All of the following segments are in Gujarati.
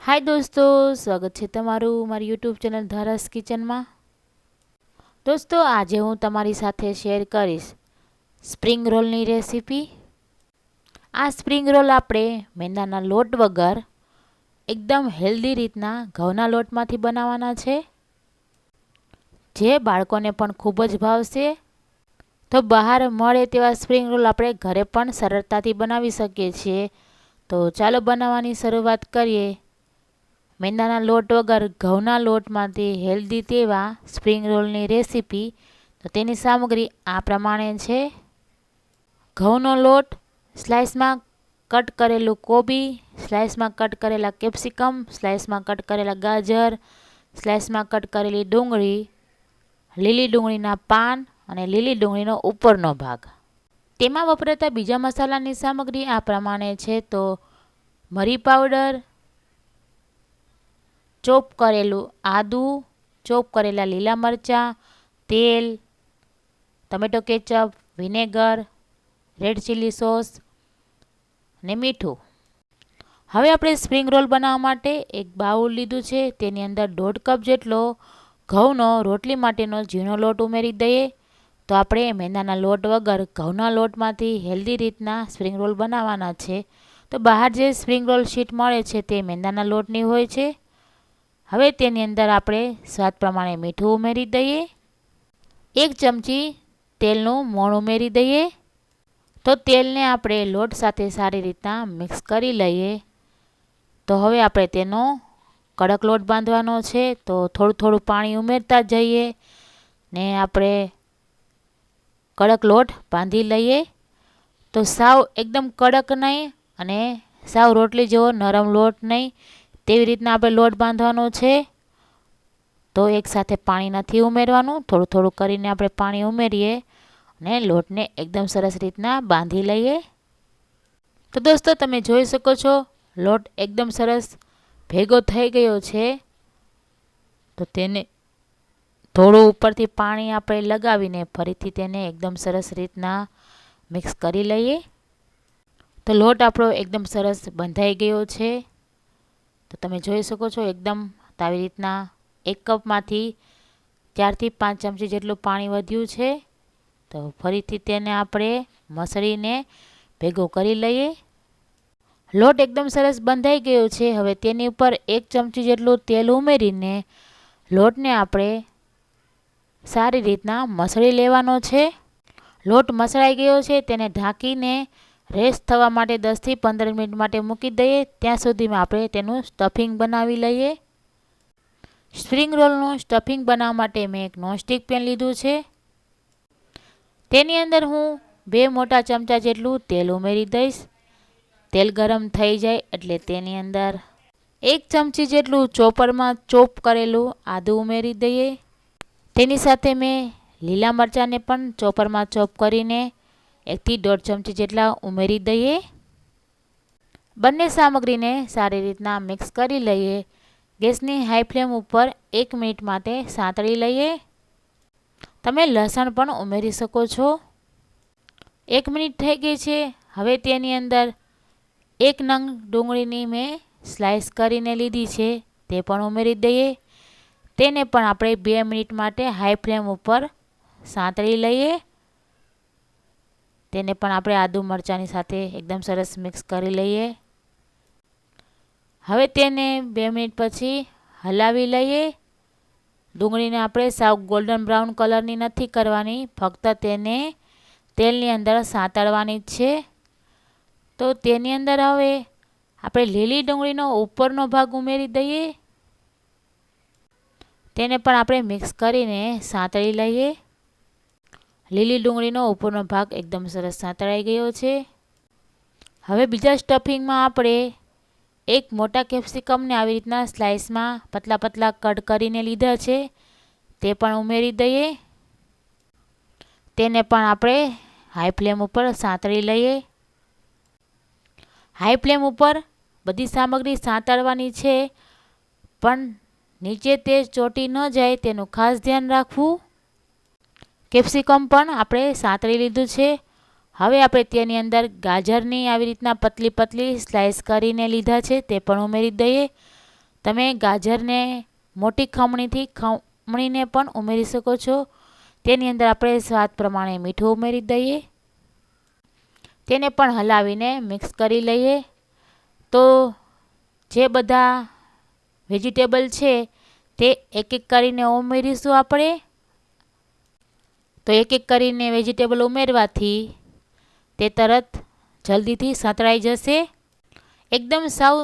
હાય દોસ્તો, સ્વાગત છે તમારું મારી યુટ્યુબ ચેનલ ધારાસ કિચનમાં. દોસ્તો, આજે હું તમારી સાથે શેર કરીશ સ્પ્રિંગ રોલની રેસીપી. આ સ્પ્રિંગ રોલ આપણે મેંદાના લોટ વગર એકદમ હેલ્ધી રીતના ઘઉંના લોટમાંથી બનાવવાના છે, જે બાળકોને પણ ખૂબ જ ભાવશે. તો બહાર મળે તેવા સ્પ્રિંગ રોલ આપણે ઘરે પણ સરળતાથી બનાવી શકીએ છીએ. તો ચાલો બનાવવાની શરૂઆત કરીએ. મેંદાના લોટ વગર ઘઉંના લોટમાંથી હેલ્ધી તેવા સ્પ્રિંગ રોલની રેસીપી. તો તેની સામગ્રી આ પ્રમાણે છે: ઘઉંનો લોટ, સ્લાઇસમાં કટ કરેલું કોબી, સ્લાઇસમાં કટ કરેલા કેપ્સિકમ, સ્લાઇસમાં કટ કરેલા ગાજર, સ્લાઇસમાં કટ કરેલી ડુંગળી, લીલી ડુંગળીના પાન અને લીલી ડુંગળીનો ઉપરનો ભાગ. તેમાં વપરાતા બીજા મસાલાની સામગ્રી આ પ્રમાણે છે: તો મરી પાવડર, ચોપ કરેલું આદું, ચોપ કરેલા લીલા મરચાં, તેલ, tomato ketchup, vinegar, red chilli sauce અને મીઠું. હવે આપણે સ્પ્રિંગ રોલ બનાવવા માટે એક બાઉલ લીધું છે. તેની અંદર 1.5 કપ જેટલો ઘઉંનો રોટલી માટેનો ઝીણો લોટ ઉમેરી દઈએ. તો આપણે મેંદાના લોટ વગર ઘઉંના લોટમાંથી હેલ્ધી રીતના સ્પ્રિંગ રોલ બનાવવાના છે. તો બહાર જે સ્પ્રિંગ રોલ શીટ મળે છે તે મેંદાના લોટની હોય છે. હવે તેની અંદર આપણે સ્વાદ પ્રમાણે મીઠું ઉમેરી દઈએ. 1 ચમચી તેલનું મોણ ઉમેરી દઈએ. તો તેલને આપણે લોટ સાથે સારી રીતના મિક્સ કરી લઈએ. તો હવે આપણે તેનો કડક લોટ બાંધવાનો છે. તો થોડું થોડું પાણી ઉમેરતા જઈએ ને આપણે કડક લોટ બાંધી લઈએ. તો સાવ એકદમ કડક નહીં અને સાવ રોટલી જેવો નરમ લોટ નહીં, તેવી રીતના આપણે લોટ બાંધવાનો છે. તો એકસાથે પાણી નથી ઉમેરવાનું, થોડું થોડું કરીને આપણે પાણી ઉમેરીએ અને લોટને એકદમ સરસ રીતના બાંધી લઈએ. તો દોસ્તો, તમે જોઈ શકો છો લોટ એકદમ સરસ ભેગો થઈ ગયો છે. તો તેને થોડું ઉપરથી પાણી આપણે લગાવીને ફરીથી તેને એકદમ સરસ રીતના મિક્સ કરી લઈએ. તો લોટ આપણો એકદમ સરસ બંધાઈ ગયો છે. તો તમે જોઈ શકો છો એકદમ આવી રીતના 1 કપમાંથી 4 થી 5 ચમચી જેટલું પાણી વધ્યું છે. તો ફરીથી તેને આપણે મસળીને ભેગો કરી લઈએ. લોટ એકદમ સરસ બંધાઈ ગયો છે. હવે તેની ઉપર 1 ચમચી જેટલું તેલ ઉમેરીને લોટને આપણે સારી રીતના મસળી લેવાનો છે. લોટ મસળાઈ ગયો છે. તેને ઢાંકીને રેસ્ટ થવા માટે 10 થી 15 મિનિટ માટે મૂકી દઈએ. ત્યાં સુધીમાં આપણે તેનું સ્ટફિંગ બનાવી લઈએ. સ્પ્રિંગ રોલનું સ્ટફિંગ બનાવવા માટે મેં એક નોનસ્ટિક પેન લીધું છે. તેની અંદર હું 2 મોટા ચમચા જેટલું તેલ ઉમેરી દઈશ. તેલ ગરમ થઈ જાય એટલે તેની અંદર 1 ચમચી જેટલું ચોપરમાં ચોપ કરેલું આદું ઉમેરી દઈએ. તેની સાથે મેં લીલા મરચાંને પણ ચોપરમાં ચોપ કરીને 1 થી 1.5 ચમચી જેટલા ઉમેરી દઈએ. બંને સામગ્રીને સારી રીતના મિક્સ કરી લઈએ. ગેસની હાઈ ફ્લેમ ઉપર 1 મિનિટ માટે સાંતળી લઈએ. તમે લસણ પણ ઉમેરી શકો છો. 1 મિનિટ થઈ ગઈ છે. હવે તેની અંદર 1 નંગ ડુંગળીની મેં સ્લાઇસ કરીને લીધી છે, તે પણ ઉમેરી દઈએ. તેને પણ આપણે 2 મિનિટ માટે હાઈ ફ્લેમ ઉપર સાંતળી લઈએ. તેને પણ આપણે આદુ મરચાંની સાથે એકદમ સરસ મિક્સ કરી લઈએ. હવે તેને 2 મિનિટ પછી હલાવી લઈએ. ડુંગળીને આપણે સાવ ગોલ્ડન બ્રાઉન કલરની નથી કરવાની, ફક્ત તેને તેલની અંદર સાંતળવાની જ છે. તો તેની અંદર હવે આપણે લીલી ડુંગળીનો ઉપરનો ભાગ ઉમેરી દઈએ. તેને પણ આપણે મિક્સ કરીને સાંતળી લઈએ. લીલી ડુંગળીનો ઉપરનો ભાગ એકદમ સરસ સાંતળાઈ ગયો છે. હવે બીજા સ્ટફિંગમાં આપણે 1 મોટા કેપ્સિકમને આવી રીતના સ્લાઇસમાં પતલા પતલા કટ કરીને લીધા છે, તે પણ ઉમેરી દઈએ. તેને પણ આપણે હાઈ ફ્લેમ ઉપર સાંતળી લઈએ. હાઈ ફ્લેમ ઉપર બધી સામગ્રી સાંતળવાની છે, પણ નીચે તે ચોંટી ન જાય તેનું ખાસ ધ્યાન રાખવું. કેપ્સિકમ પણ આપણે સાંતળી લીધું છે. હવે આપણે તેની અંદર ગાજરની આવી રીતના પતલી પતલી સ્લાઇસ કરીને લીધા છે, તે પણ ઉમેરી દઈએ. તમે ગાજરને મોટી ખમણીથી ખમણીને પણ ઉમેરી શકો છો. તેની અંદર આપણે સ્વાદ પ્રમાણે મીઠું ઉમેરી દઈએ. તેને પણ હલાવીને મિક્સ કરી લઈએ. તો જે બધા વેજીટેબલ છે તે એક એક કરીને ઉમેરીશું આપણે. તો એક એક કરીને વેજીટેબલ ઉમેરવાથી તે તરત જલ્દીથી સાંતળાઈ જશે. એકદમ સાવ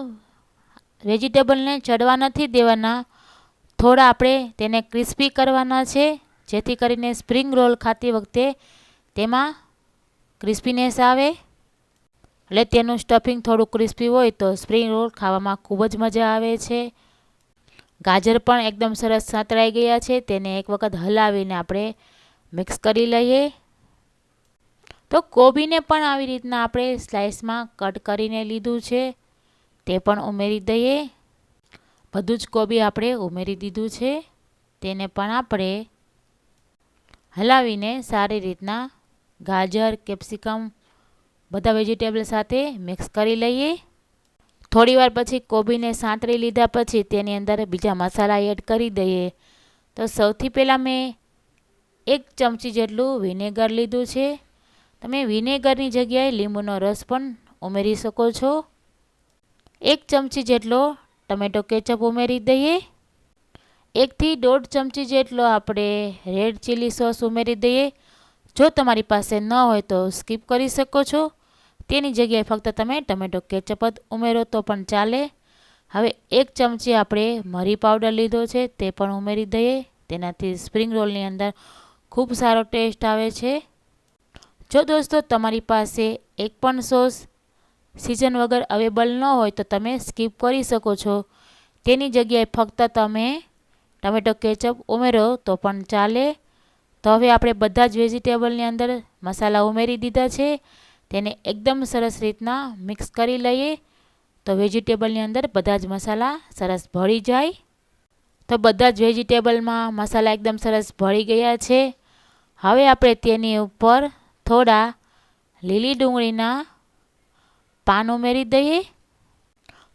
વેજીટેબલને ચડવા નથી દેવાના. થોડા આપણે તેને ક્રિસ્પી કરવાના છે, જેથી કરીને સ્પ્રિંગ રોલ ખાતી વખતે તેમાં ક્રિસ્પીનેસ આવે. એટલે તેનું સ્ટફિંગ થોડું ક્રિસ્પી હોય તો સ્પ્રિંગ રોલ ખાવામાં ખૂબ જ મજા આવે છે. ગાજર પણ એકદમ સરસ સાંતળાઈ ગયા છે. તેને એક વખત હલાવીને આપણે મિક્સ કરી લઈએ. તો કોબીને પણ આવી રીતના આપણે સ્લાઇસમાં કટ કરીને લીધું છે, તે પણ ઉમેરી દઈએ. બધું જ કોબી આપણે ઉમેરી દીધું છે. તેને પણ આપણે હલાવીને સારી રીતના ગાજર, કેપ્સિકમ બધા વેજીટેબલ સાથે મિક્સ કરી લઈએ. થોડીવાર પછી કોબીને સાંતળી લીધા પછી તેની અંદર બીજા મસાલા એડ કરી દઈએ. તો સૌથી પહેલાં મેં 1 ચમચી જેટલું વિનેગર લીધું છે. તમે વિનેગરની જગ્યાએ લીંબુનો રસ પણ ઉમેરી શકો છો. 1 ચમચી જેટલો ટમેટો કેચઅપ ઉમેરી દઈએ. 1 થી 1.5 ચમચી જેટલો આપણે રેડ ચીલી સોસ ઉમેરી દઈએ. જો તમારી પાસે ન હોય તો સ્કીપ કરી શકો છો. તેની જગ્યાએ ફક્ત તમે ટમેટો કેચઅપ જ ઉમેરો તો પણ ચાલે. હવે 1 ચમચી આપણે મરી પાવડર લીધો છે, તે પણ ઉમેરી દઈએ. તેનાથી સ્પ્રિંગ રોલની અંદર ખૂબ સારો ટેસ્ટ આવે છે. જો દોસ્તો તમારી પાસે એક પણ સોસ સિઝન વગર અવેલેબલ ન હોય તો તમે સ્કીપ કરી શકો છો. તેની જગ્યાએ ફક્ત તમે ટમેટો કેચઅપ ઉમેરો તો પણ ચાલે. તો હવે આપણે બધા જ વેજીટેબલની અંદર મસાલા ઉમેરી દીધા છે. તેને એકદમ સરસ રીતના મિક્સ કરી લઈએ. તો વેજીટેબલની અંદર બધા જ મસાલા સરસ ભળી જાય. તો બધા જ વેજીટેબલમાં મસાલા એકદમ સરસ ભળી ગયા છે. હવે આપણે તેની ઉપર થોડા લીલી ડુંગળીના પાન ઉમેરી દઈએ.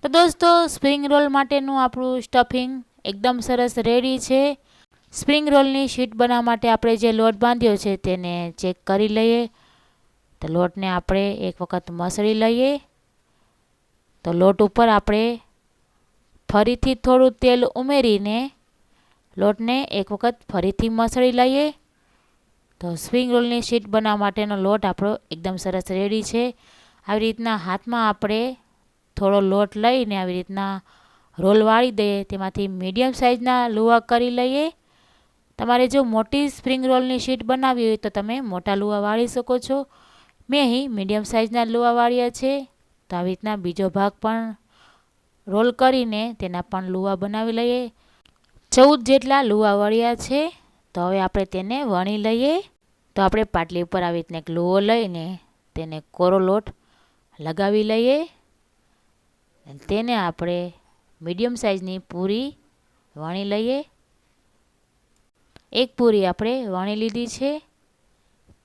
તો દોસ્તો સ્પ્રિંગ રોલ માટેનું આપણું સ્ટફિંગ એકદમ સરસ રેડી છે. સ્પ્રિંગ રોલની શીટ બનાવવા માટે આપણે જે લોટ બાંધ્યો છે તેને ચેક કરી લઈએ. તો લોટને આપણે એક વખત મસળી લઈએ. તો લોટ ઉપર આપણે ફરીથી થોડું તેલ ઉમેરીને લોટને એક વખત ફરીથી મસળી લઈએ. તો સ્પ્રિંગ રોલની શીટ બનાવવા માટેનો લોટ આપણો એકદમ સરસ રેડી છે. આવી રીતના હાથમાં આપણે થોડો લોટ લઈને આવી રીતના રોલ વાળી દઈએ. તેમાંથી મીડિયમ સાઇઝના લુવા કરી લઈએ. તમારે જો મોટી સ્પ્રિંગ રોલની શીટ બનાવવી હોય તો તમે મોટા લુવા વાળી શકો છો. મેં અહીં મીડિયમ સાઇઝના લુવા વાળ્યા છે. તો આવી રીતના બીજો ભાગ પણ રોલ કરીને તેના પણ લુવા બનાવી લઈએ. 14 જેટલા લુવા વળ્યા છે. તો હવે આપણે તેને વણી લઈએ. તો આપણે પાટલી ઉપર આવી રીતના એક લુવો લઈને તેને કોરો લોટ લગાવી લઈએ. તેને આપણે મીડિયમ સાઇઝની પૂરી વણી લઈએ. એક પૂરી આપણે વણી લીધી છે.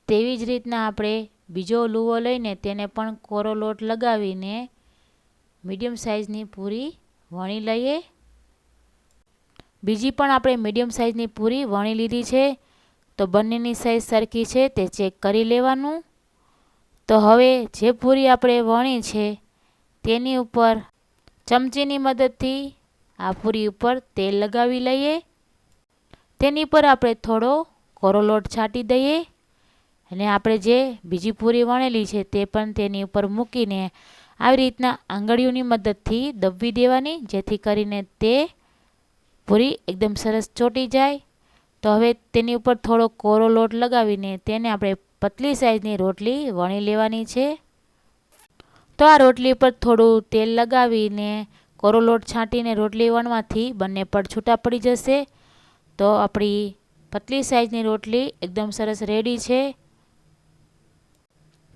તેવી જ રીતના આપણે બીજો લુવો લઈને તેને પણ કોરો લોટ લગાવીને મીડિયમ સાઇઝની પૂરી વણી લઈએ. બીજી પણ આપણે મીડિયમ સાઇઝની પૂરી વણી લીધી છે. તો બંનેની સાઇઝ સરખી છે તે ચેક કરી લેવાનું. તો હવે જે પૂરી આપણે વણી છે તેની ઉપર ચમચીની મદદથી આ પૂરી ઉપર તેલ લગાવી લઈએ. તેની પર આપણે થોડો કોરો લોટ છાંટી દઈએ. અને આપણે જે બીજી પૂરી વણેલી છે તે પણ તેની ઉપર મૂકીને આવી રીતના આંગળીઓની મદદથી દબવી દેવાની, જેથી કરીને તે પૂરી એકદમ સરસ ચોંટી જાય. તો હવે તેની ઉપર થોડો કોરો લોટ લગાવીને તેને આપણે પતલી સાઇઝની રોટલી વણી લેવાની છે. તો આ રોટલી પર થોડું તેલ લગાવીને કોરો લોટ છાંટીને રોટલી વણવાથી બંને પડ છૂટા પડી જશે. તો આપણી પતલી સાઇઝની રોટલી એકદમ સરસ રેડી છે.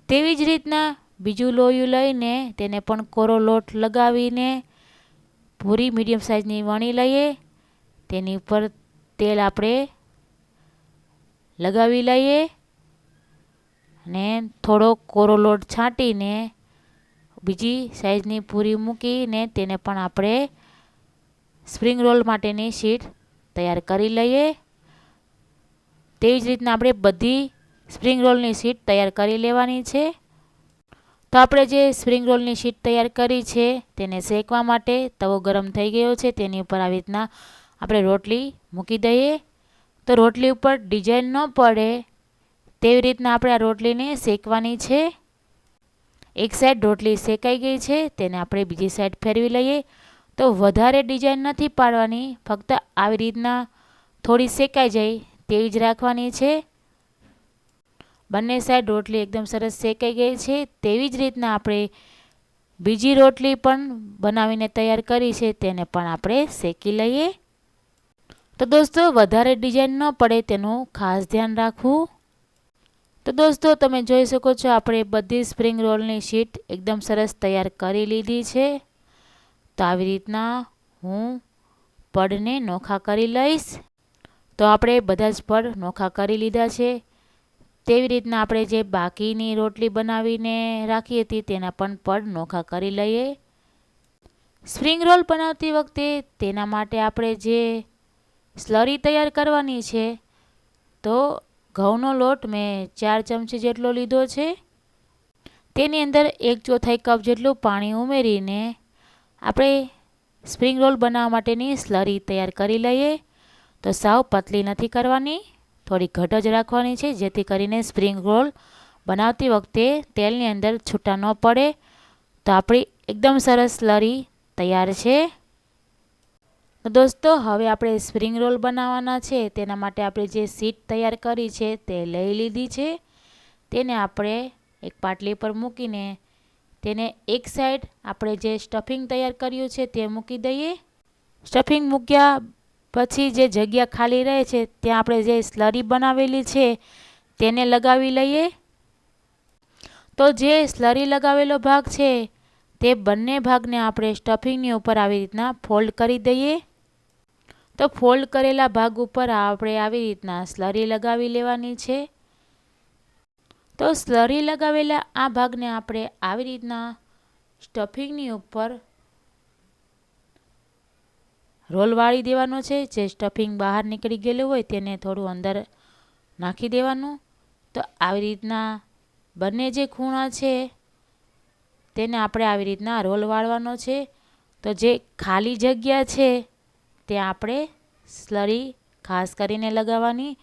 તેવી જ રીતના બીજું લોયું લઈને તેને પણ કોરો લોટ લગાવીને પૂરી મીડિયમ સાઇઝની વણી લઈએ. તેની ઉપર તેલ આપણે લગાવી લઈએ અને થોડો કોરો લોટ છાંટીને બીજી સાઇઝની પૂરી મૂકીને તેને પણ આપણે સ્પ્રિંગ રોલ માટેની શીટ તૈયાર કરી લઈએ. તેવી જ રીતના આપણે બધી સ્પ્રિંગ રોલની શીટ તૈયાર કરી લેવાની છે. તો આપણે જે સ્પ્રિંગ રોલની શીટ તૈયાર કરી છે તેને શેકવા માટે તવો ગરમ થઈ ગયો છે. તેની ઉપર આવી રીતના આપણે રોટલી મૂકી દઈએ. તો રોટલી ઉપર ડિઝાઇન ન પડે તેવી રીતના આપણે આ રોટલીને શેકવાની છે. એક સાઈડ રોટલી શેકાઈ ગઈ છે, તેને આપણે બીજી સાઈડ ફેરવી લઈએ. તો વધારે ડિઝાઇન નથી પાડવાની, ફક્ત આવી રીતના થોડી શેકાઈ જાય તેવી જ રાખવાની છે. બંને સાઈડ રોટલી એકદમ સરસ શેકાઈ ગઈ છે. તેવી જ રીતના આપણે બીજી રોટલી પણ બનાવીને તૈયાર કરી છે, તેને પણ આપણે શેકી લઈએ. તો દોસ્તો વધારે ડિઝાઇન ન પડે તેનું ખાસ ધ્યાન રાખવું. તો દોસ્તો તમે જોઈ શકો છો આપણે બધી સ્પ્રિંગ રોલની શીટ એકદમ સરસ તૈયાર કરી લીધી છે. તો આવી રીતના હું પડને નોખા કરી લઈશ. તો આપણે બધા જ પડ નોખા કરી લીધા છે. તેવી રીતના આપણે જે બાકીની રોટલી બનાવીને રાખી હતી તેના પણ પડ નોખા કરી લઈએ. સ્પ્રિંગ રોલ બનાવતી વખતે તેના માટે આપણે જે સ્લરી તૈયાર કરવાની છે, તો ઘઉંનો લોટ મેં 4 ચમચી જેટલો લીધો છે. તેની અંદર 1/4 કપ જેટલું પાણી ઉમેરીને આપણે સ્પ્રિંગ રોલ બનાવવા માટેની સ્લરી તૈયાર કરી લઈએ. તો સાવ પતલી નથી કરવાની, થોડી ઘટ જ રાખવાની છે, જેથી કરીને સ્પ્રિંગ રોલ બનાવતી વખતે તેલની અંદર છૂટા ન પડે. તો આપણી એકદમ સરસ સ્લરી તૈયાર છે. તો દોસ્તો હવે આપણે સ્પ્રિંગ રોલ બનાવવાના છે, તેના માટે આપણે જે શીટ તૈયાર કરી છે તે લઈ લીધી છે. તેને આપણે એક પાટલી પર મૂકીને તેને એક સાઈડ આપણે જે સ્ટફિંગ તૈયાર કર્યું છે તે મૂકી દઈએ. સ્ટફિંગ મૂક્યા પછી જે જગ્યા ખાલી રહે છે ત્યાં આપણે જે સ્લરી બનાવેલી છે તેને લગાવી લઈએ. તો જે સ્લરી લગાવેલો ભાગ છે તે બંને ભાગને આપણે સ્ટફિંગની ઉપર આવી રીતના ફોલ્ડ કરી દઈએ. તો ફોલ્ડ કરેલા ભાગ ઉપર આપણે આવી રીતના સ્લરી લગાવી લેવાની છે. તો સ્લરી લગાવેલા આ ભાગને આપણે આવી રીતના સ્ટફિંગની ઉપર રોલ વાળી દેવાનો છે. જે સ્ટફિંગ બહાર નીકળી ગયેલું હોય તેને થોડું અંદર નાખી દેવાનું. તો આવી રીતના બંને જે ખૂણા છે તેને આપણે આવી રીતના રોલ વાળવાનો છે. તો જે ખાલી જગ્યા છે ત્યાં આપણે સ્લરી ખાસ કરીને લગાવવાની,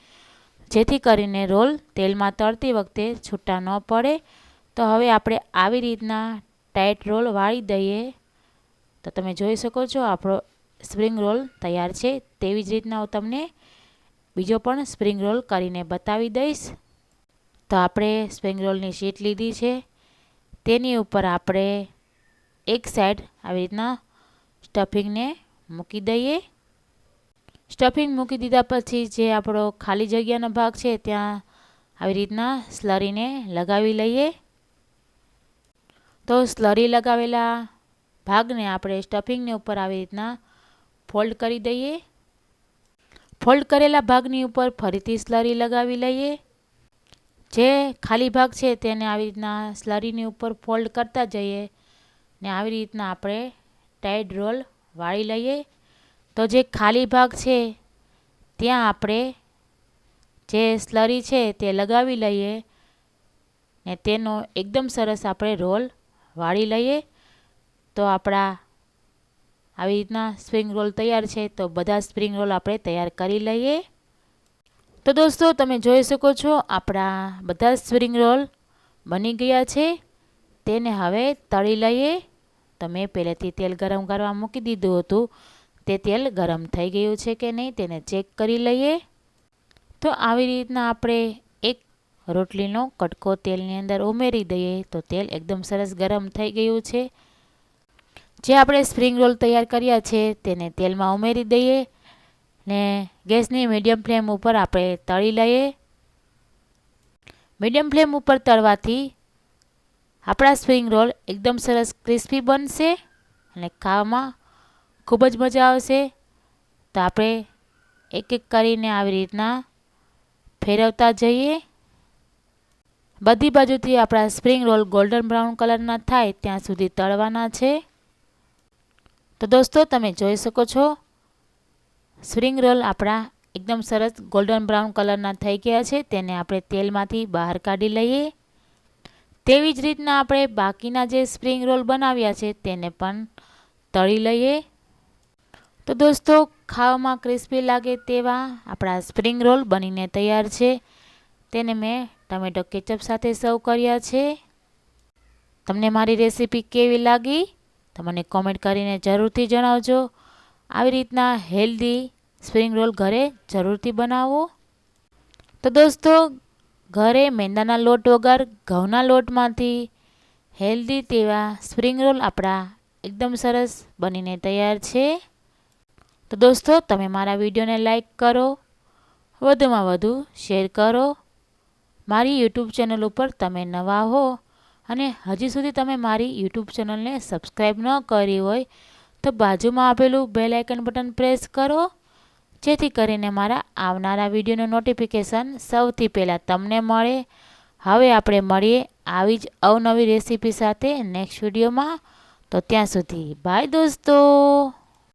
જેથી કરીને રોલ તેલમાં તળતી વખતે છૂટા ન પડે. તો હવે આપણે આવી રીતના ટાઈટ રોલ વાળી દઈએ. તો તમે જોઈ શકો છો આપણો સ્પ્રિંગ રોલ તૈયાર છે. તેવી જ રીતના હું તમને બીજો પણ સ્પ્રિંગ રોલ કરીને બતાવી દઈશ. તો આપણે સ્પ્રિંગ રોલની શીટ લીધી છે, તેની ઉપર આપણે એક સાઈડ આવી રીતના સ્ટફિંગને મૂકી દઈએ. સ્ટફિંગ મૂકી દીધા પછી જે આપણો ખાલી જગ્યાનો ભાગ છે ત્યાં આવી રીતના સ્લરીને લગાવી લઈએ. તો સ્લરી લગાવેલા ભાગને આપણે સ્ટફિંગની ઉપર આવી રીતના ફોલ્ડ કરી દઈએ. ફોલ્ડ કરેલા ભાગની ઉપર ફરીથી સ્લરી લગાવી લઈએ. જે ખાલી ભાગ છે તેને આવી રીતના સ્લરીની ઉપર ફોલ્ડ કરતા જઈએ ને આવી રીતના આપણે ટાઈટ રોલ વાળી લઈએ. તો જે ખાલી ભાગ છે ત્યાં આપણે જે સ્લરી છે તે લગાવી લઈએ ને તેનો એકદમ સરસ આપણે રોલ વાળી લઈએ. તો આપણા આવી રીતના સ્પ્રિંગ રોલ તૈયાર છે. તો બધા સ્પ્રિંગ રોલ આપણે તૈયાર કરી લઈએ. તો દોસ્તો તમે જોઈ શકો છો આપણા બધા સ્પ્રિંગ રોલ બની ગયા છે. તેને હવે તળી લઈએ. તો મેં પહેલેથી તેલ ગરમ કરવા મૂકી દીધું હતું. તે તેલ ગરમ થઈ ગયું છે કે નહીં તેને ચેક કરી લઈએ. તો આવી રીતના આપણે એક રોટલીનો કટકો તેલની અંદર ઉમેરી દઈએ. તો તેલ એકદમ સરસ ગરમ થઈ ગયું છે. જે આપણે સ્પ્રિંગ રોલ તૈયાર કર્યા છે તેને તેલમાં ઉમેરી દઈએ ને ગેસની મીડિયમ ફ્લેમ ઉપર આપણે તળી લઈએ. મીડિયમ ફ્લેમ ઉપર તળવાથી આપણા સ્પ્રિંગ રોલ એકદમ સરસ ક્રિસ્પી બનશે અને ખાવામાં ખૂબ જ મજા આવશે. તો આપણે એક એક કરીને આવી રીતના ફેરવતા જઈએ. બધી બાજુથી આપણા સ્પ્રિંગ રોલ ગોલ્ડન બ્રાઉન કલરના થાય ત્યાં સુધી તળવાના છે. તો દોસ્તો તમે જોઈ શકો છો સ્પ્રિંગ રોલ આપણા એકદમ સરસ ગોલ્ડન બ્રાઉન કલરના થઈ ગયા છે. તેને આપણે તેલમાંથી બહાર કાઢી લઈએ. તેવી જ રીતના આપણે બાકીના જે સ્પ્રિંગ રોલ બનાવ્યા છે તેને પણ તળી લઈએ. તો દોસ્તો, ખાવામાં ક્રિસ્પી લાગે તેવા આપણા સ્પ્રિંગ રોલ બનીને તૈયાર છે. તેને મેં ટમેટો કેચઅપ સાથે સર્વ કર્યા છે. તમને મારી રેસીપી કેવી લાગી તો મને કોમેન્ટ કરીને જરૂરથી જણાવજો. આવી રીતના હેલ્ધી સ્પ્રિંગ રોલ ઘરે જરૂરથી બનાવો. તો દોસ્તો, ઘરે મેંદાના લોટ વગર ઘઉંના લોટમાંથી હેલ્ધી તેવા સ્પ્રિંગ રોલ આપણા એકદમ સરસ બનીને તૈયાર છે. તો દોસ્તો, તમે મારા વિડીયોને લાઈક કરો, વધુમાં વધુ શેર કરો. મારી યુટ્યુબ ચેનલ ઉપર તમે નવા હો અને હજી સુધી તમે મારી યુટ્યુબ ચેનલને સબસ્ક્રાઈબ ન કરી હોય તો બાજુમાં આપેલું બેલ આઇકન બટન પ્રેસ કરો, જેથી કરીને મારા આવનારા વિડીયોનું નોટિફિકેશન સૌથી પહેલાં તમને મળે. હવે આપણે મળીએ આવી જ અવનવી રેસીપી સાથે નેક્સ્ટ વિડીયોમાં. તો ત્યાં સુધી બાય દોસ્તો.